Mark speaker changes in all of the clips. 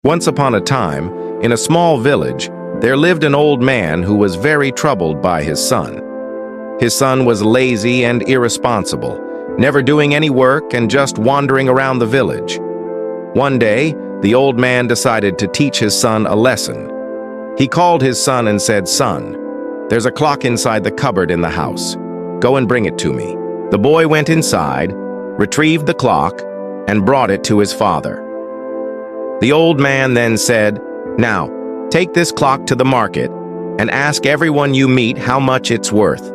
Speaker 1: Once upon a time, in a small village, there lived an old man who was very troubled by his son. His son was lazy and irresponsible, never doing any work and just wandering around the village. One day, the old man decided to teach his son a lesson. He called his son and said, "Son, there's a clock inside the cupboard in the house. Go and bring it to me." The boy went inside, retrieved the clock, and brought it to his father. The old man then said, "Now, take this clock to the market and ask everyone you meet how much it's worth."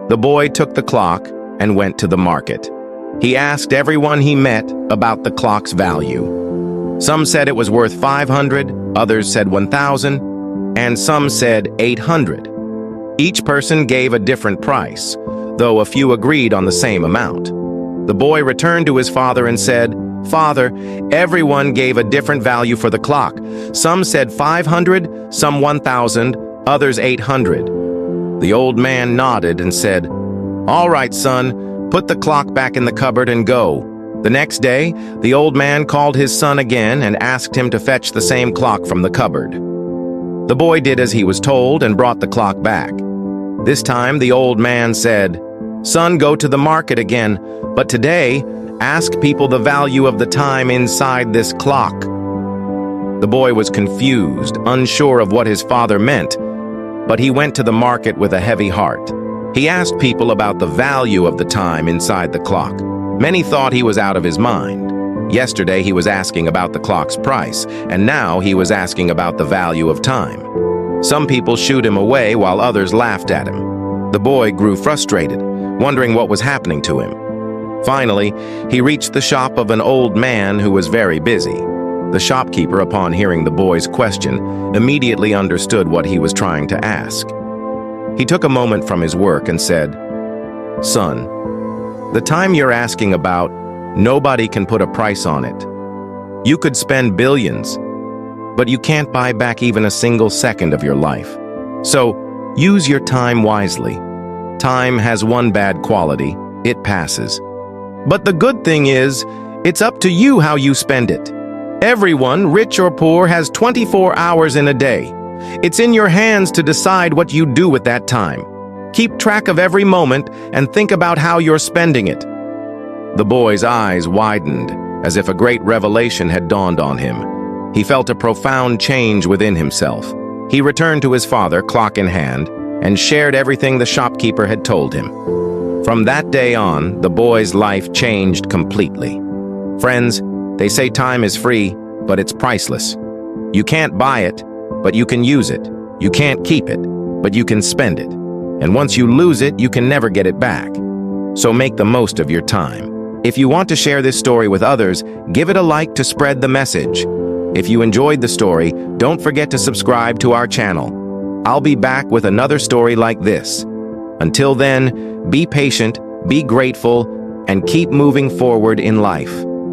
Speaker 1: The boy took the clock and went to the market. He asked everyone he met about the clock's value. Some said it was worth 500, others said 1,000, and some said 800. Each person gave a different price, though a few agreed on the same amount. The boy returned to his father and said, "Father, everyone gave a different value for the clock. Some said 500, some 1,000, others 800. The old man nodded and said, "All right, son, put the clock back in the cupboard and go." The next day, the old man called his son again and asked him to fetch the same clock from the cupboard. The boy did as he was told and brought the clock back. This time, the old man said, "Son, go to the market again, but today, ask people the value of the time inside this clock." The boy was confused, unsure of what his father meant, but he went to the market with a heavy heart. He asked people about the value of the time inside the clock. Many thought he was out of his mind. Yesterday he was asking about the clock's price, and now he was asking about the value of time. Some people shooed him away while others laughed at him. The boy grew frustrated, wondering what was happening to him. Finally, he reached the shop of an old man who was very busy. The shopkeeper, upon hearing the boy's question, immediately understood what he was trying to ask. He took a moment from his work and said, "Son, the time you're asking about, nobody can put a price on it. You could spend billions, but you can't buy back even a single second of your life. So, use your time wisely. Time has one bad quality: it passes. But the good thing is, it's up to you how you spend it. Everyone, rich or poor, has 24 hours in a day. It's in your hands to decide what you do with that time. Keep track of every moment and think about how you're spending it." The boy's eyes widened, as if a great revelation had dawned on him. He felt a profound change within himself. He returned to his father, clock in hand, and shared everything the shopkeeper had told him. From that day on, the boy's life changed completely. Friends, they say time is free, but it's priceless. You can't buy it, but you can use it. You can't keep it, but you can spend it. And once you lose it, you can never get it back. So make the most of your time. If you want to share this story with others, give it a like to spread the message. If you enjoyed the story, don't forget to subscribe to our channel. I'll be back with another story like this. Until then, be patient, be grateful, and keep moving forward in life.